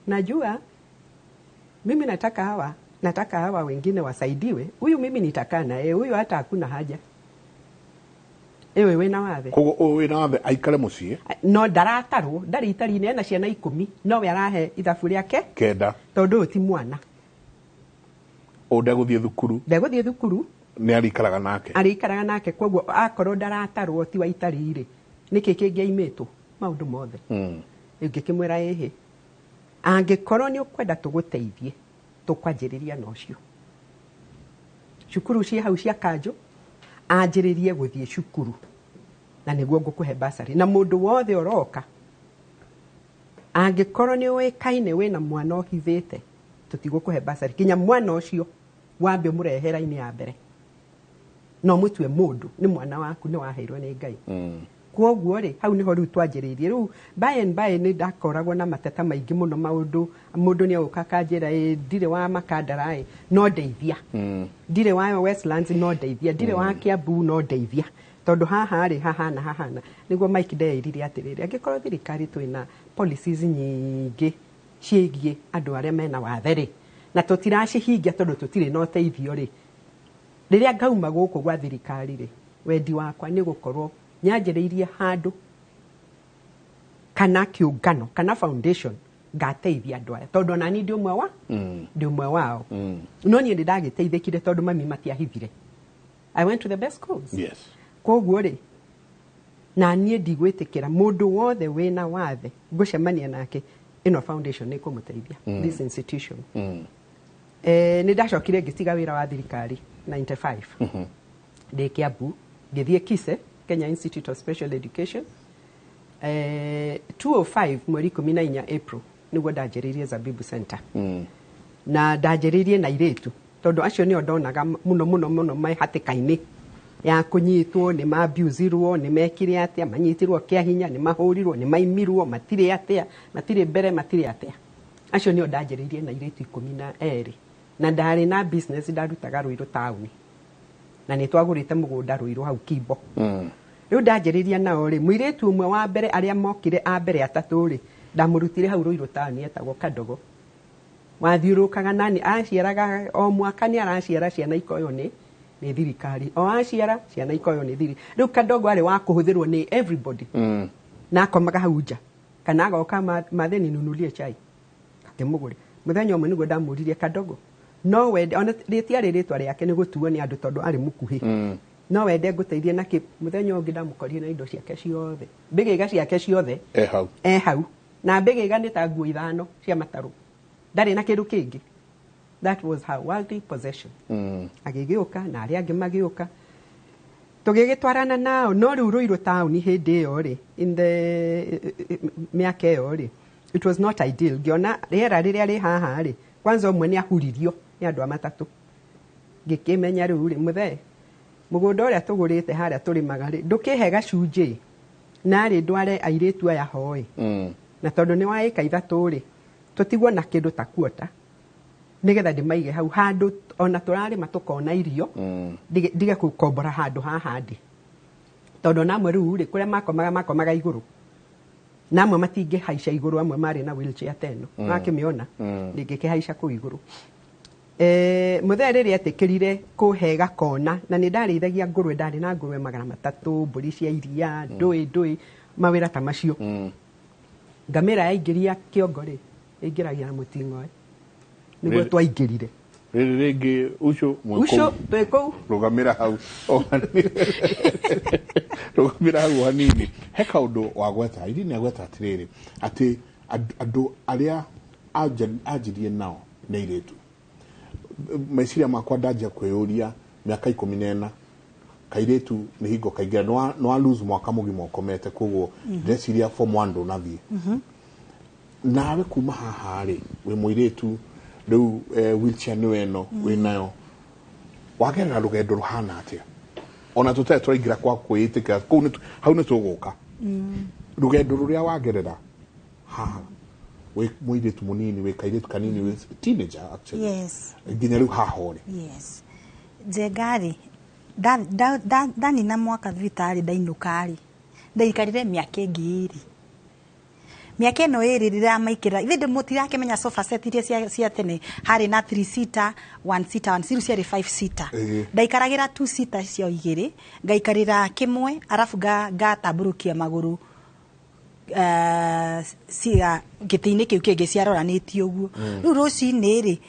najua mimi nataka hawa wengine wasaidiwe huyu mimi nitakaa na huyu hata hakuna haja ewe wena wathe koguo wena wathe aikare mucii no ndaratarwo ndari itari-ini ena ciana 10 no we arahe ithabu riake kenda tondu ti mwana ndeguthie thukuru ni arikaraga nake koguo akorwo ndaratarwo ti wa itari-ri niki kingiaimitwo maundu mothe ngikimwira ehe angikorwo ni ukwenda tuguteithie tukwanjiriria nocio cukuru cia hau cia kanjo anjiririe guthie cukuru na niguo ngukuhe basari na mundu wothe uroka angikorwo ni uikaine wina mwana ohithite tutigukuhe basari kinya mwana ucio wambe murehera-ini ya mbere no mutwe mundu ni mwana waku ni waheirwo ni Ngai kwoguo ri hau niho riu twanjiririe riu by ni ndakoragwo na mateta maingi muno mundu ni auka kanjira ndire wa Makandara no ndeithia ndire wa Westlands no ndeithia ndire wa Kiambu no ndeithia tondu haha niguo Mike ndeirire atiriri angikorwo thirikari twina policies nyingi ciegie andu aria mena wathe ri na tutiracihingia tondu tutire no teithio ri riria ngauma guku gwa thirikari ri wendi wakwa ni gukorwo nyanjiriirie handu kana kiungano kana foundation ngateithia andu aya tondu nani ndi umwe wao no nie ndi ndagiteithikire tondu mami matiahithire I went to the best schools koguo ri na nie ndigwitikira mundu wothe wina wathe ngucemania nake ino foundation ni kumuteithia this institution ni ndacokire ngitiga wira wa thirikari 95 ndi Kiambu ngithie Kise Kenya Institute of Special Education 2005 mweri 14 April niguo ndanjiririe Zabibu Center na ndanjiririe na iretu tondu acio ni ndonaga muno mai hatikaini ya kunyitwo ni mabuzirwo ni mekire atia manyitirwo kia hinya ni mahurirwo ni maimirwo matire atia matire mbere matire atia acio ni ndanjiririe na iretu 12 na ndari na business ndarutaga Ruiru town na ni twagurite mugunda Ruiru hau Kimbo riu ndanjiriria nao ri muiretu umwe wa mbere aria mokire a mbere atatu ri ndamurutire hau Ruiru town etagwo Kadogo wathiurukaga nani aciaraga o mwaka ni araciara ciana ikoyo ni thirikari o aciara ciana ikoyo ni thiri riu Kadogo ari wa kuhuthirwo ni everybody na akomaga hau nja kana agoka matheni nunulie chai akimugure muthenya umwe niguo ndamuririe Kadogo no wende ona ritiari ritwa riake ni gutuo ni andu tondu ari mukuhi no wende nguteithie na muthenya ungi ndamukorire na indo ciake ciothe mbigiga ciake ciothe hau na mbigiga ni ta nguo 5 cia mataru ndari na kindu kingi that was her worldly possession agigiuka na aria angi magiuka tugigitwarana nao no riu Ruiru town hindi iyo ri in the miaka iyo ri it was not ideal giona riera riria ri haha ri kwanza umwe ni ahuririo ni andu amatatu ngikimenya riu ri muthe mugunda uria tugurite haria turimaga ri ndukihe gacunji na ri ndware airetu aya hoi na tondu ni wa ika 3 ri tutigwo na kindu ta kuota nigetha ndimaige hau handu ona turarima tukona irio ndige kukombora handu haha ndi tondu namwe riu ri kuria makomaga iguru namwe matinge haica iguru amwe mari na wheelchair teno makimiona ndingikihaica ku iguru muthee riri atikirire kuhega kona na ni ndarithagia ngurwe ndari na ngurwe 300 mburi cia iria ndui mawira ta macio ngamira yaingiria kiongo ri ingiragia na mutingo niguo twaingirire rĩngĩ ucio twĩkũu rũgamĩra hau rũgamĩra hau hanini he kaũndũ wagweta irini agweta atĩrĩrĩ atĩ andũ arĩa anjirie nao nĩ airĩtu meciria makwa ndanjia kwĩyũria mĩaka 14 kairĩtu nĩ hingo kaingĩra no a lose mwaka mũgima ũkomete koguo ndĩreciria form 1 ndũnathiĩ nawe kuma haha rĩ wĩ mũirĩtu riu wheelchair ni weno winayo wagerera rugendo ruhana atia ona tutete turaingira kwa kwitika hau ni tuguka rugendo ruria wagerera haha we muiritu munini we kairitu kanini we teenager actually yes nginya riu haha uri yes jegari dani na mwaka thitari ndainukari ndaikarire miaka ingiri miaka ino iri rira maikira ithe mutirakimenya sofa set iria cia tene hari na 3 seater 1 seater 1 series cia 5 seater ndaikaragira 2 seater cio igiri ngaikarira kimwe arafu ngataburukia maguru cia gitiini kiu kingi ciaroranitio uguo riu rucini ri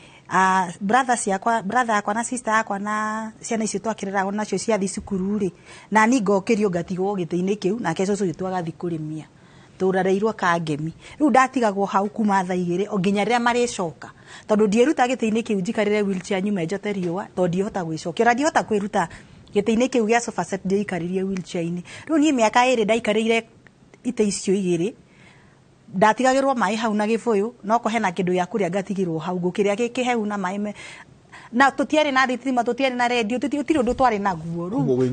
brother akwa na sister akwa na ciana icio twakirira nacio ciathi cukuru ri na ni ngokirio ngatigwo gitiini kiu na keco cyo agathi kurimia turareirwo kangemi riu ndatigagwo hau kuma tha igiri o nginya riria maricoka tondu ndieruta gitiini kiu njikarire wheelchair nyume njote riua tondu ndihota gwicokera ndihota kwiruta gitiini kiu gia sofa set ndiikaririe wheelchair ini riu nie miaka iri ndaikarire ite icio igiri ndatigagirwo mai hau na gibuyu no ko hena kindu ya kuria ngatigirwo hau gukiria gikiheu na mai na tutiari na thitima tutiari na radio tutiri undu twari naguo ru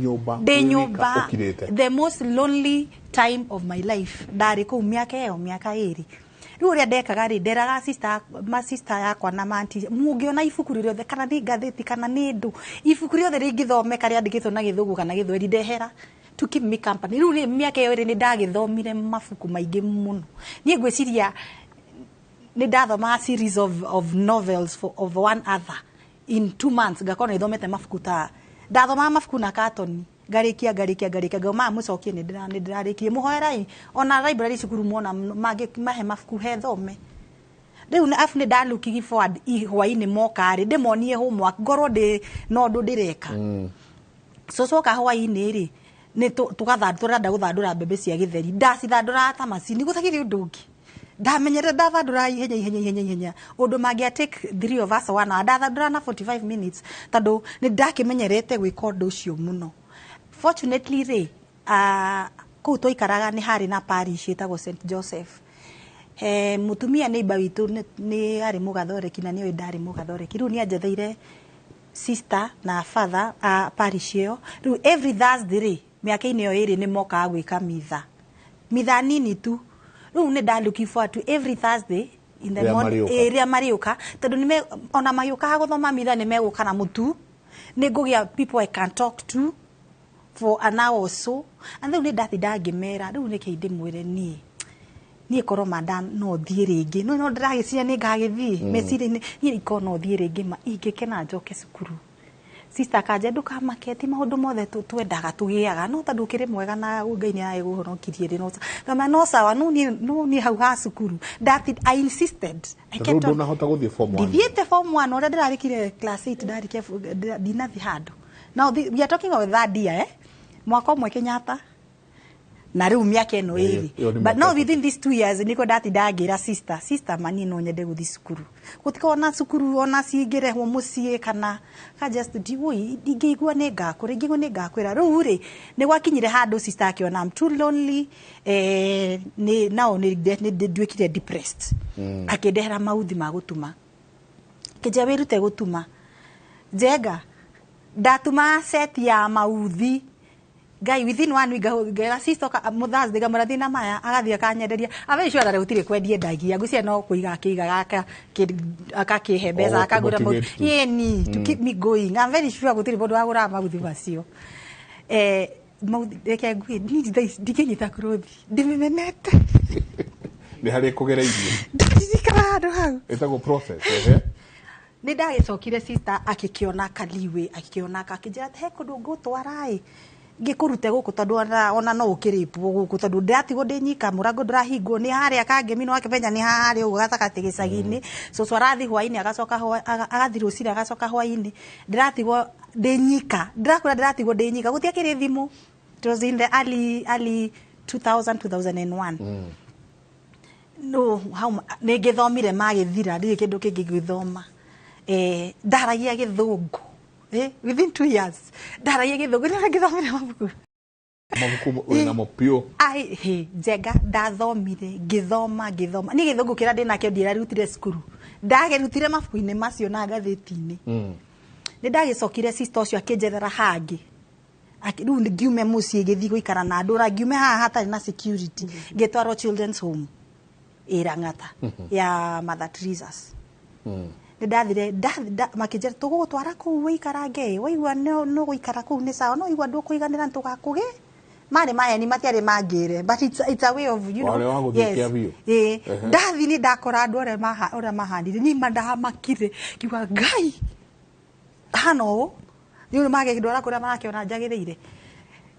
nyumba the most lonely time of my life ndari ku miaka iri riu ria ndekaga ri nderaga sister yakwa na manti mungiona ibuku riothe kana ni ngatheti kana ni ndu ibuku riothe ringithomeka ria ndikithwo na githugu kana githweri ndehera to keep me company riu ni miaka iri ni ndagithomire mabuku maingi muno ni ngwiciria ni ndathoma series of novels of one other in 2 months ngakona ithomete mabuku ta ndathoma mabuku na carton ngarikia ngoma mucokie ni ndirarikie muhoerai ona library cukuru muona mahe mabuku he thome riu na afu ni ndaluki forward ihwaini mokari ndimonie homework ngorwo ndi no ndu ndireka soka hwaini ri ni tugathandura ndaguthandura mbembe cia githeri ndacithandura ta macini gutagiri undu ungi ndamenyere ndathandura ihenya undu mangia take 3 of us wana ndathandura na 45 minutes tondu ni ndakimenyerete gwika undu ucio muno fortunately ri ku toikaraga ni hari na parish itagwo St Joseph mutumia neighbor witu ni ari mugathoreki na ni ndari mugathoreki riu ni anjetheire sister na father parish iyo riu every Thursday ri miaka-ini yo iri ni moka gwika mitha nini tu riu ni looking forward to every Thursday in the morning area mariuka tondu ni ona mayuka guthoma mitha ni meguka na mutu ni ngugia people I can talk to for an hour or so and then ni ndathi ndangimera riu ni kindi mwire ni korwo manda no thie ringi no ndiragiciria ni ngagithii meciri ni iko no thie ringi ma ingikena njoke cukuru sister kaje nduka maketi maundu mothe twendaga tugiaga no tondu kiri mwega na Ngai ni aiguhonokirie ri no kama no sawa no ni hau ha cukuru that I insisted I kept on hota guthie form 1 dithiete form 1 ora ndirarikire class 8 ndarikia dinathi hado now we are talking about that year mwaka umwe Kenyatta na riu miaka eno iri but now within these 2 years niko ndati ndagira sister mani no nyende guthi cukuru gutikona cukuru ona cingirehwo mucie kana ka just diwi ingigua ne ngakure ingigua ne ngakwira riu ri ni gwakinyire handu sister akiona I'm too lonely ni now ni ndwikire depressed akindehera mauthi ma gutuma kija wirute gutuma jenga ndatuma set ya mauthi Ngai within 1 week ngera sister muthazi ngamurathi na maya agathie kanyenderia ave sure that utire kwendie ndagia ngucia no kuiga kiga gaka akakihe mbeca akagura yeni to keep me going. I'm very sure gutire bodo agura maguthi macio reke ngui ndikinyita kurothi ndimenete ni hari kugereirie ndikara handu hau itago process ni ndagicokire sister akikiona kaliwe akikiona akijira he kundu ngutwarai ngikurute guku tondu ona no ukiripu guku tondu ndiratigwo ndinyika murango ndurahingwo ni haria kangimino akimenya ni haria ugu gatakati gicagi-ini so arathi hwaini agathi rucira agacoka hwaini ndiratigwo ndinyika ndirakura ndiratigwo ndinyika gutiakiri thimu. It was in the early 2001 no how nigithomire magithira ndi kindu kingi gwithoma ndaragia githungu within 2 years ndaragia githungu ngithomire mabuku na mopio njega ndathomire ngithoma ni githungu kira ndina kio ndirarutire skuru ndagerutire mabuku-ini macio na ngathiti-ini ni ndagicokire sister ucio akinjethera hangi riu ngiume mucii githi guikara na ndura ngiume haha hatari na security ngitwarwo children's home Irangata ya Mother Teresa's ndathire makinjera tugutwara kuu wikarange waigua no guikara kuu ni sawa no igua ndukuiganira ntugakuge mari maya ni matiari mangire but it's a way of you know yes ndathi ni ndakora andu ore mahandire ni mandamakire kiuga ngai hano ni mage ndora kuria marakiona njagiriire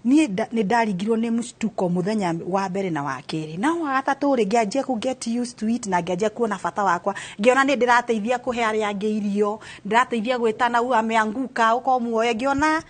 ni ndaringirwo ni mustuko muthenya wa mbere na wa keri na wa gatatu ri ngianjia ku get used to it na ngianjia kuona bata wakwa ngiona ni ndirateithia kuhe aria angi irio ndirateithia gwitana u ameanguka ukomuoya ngiona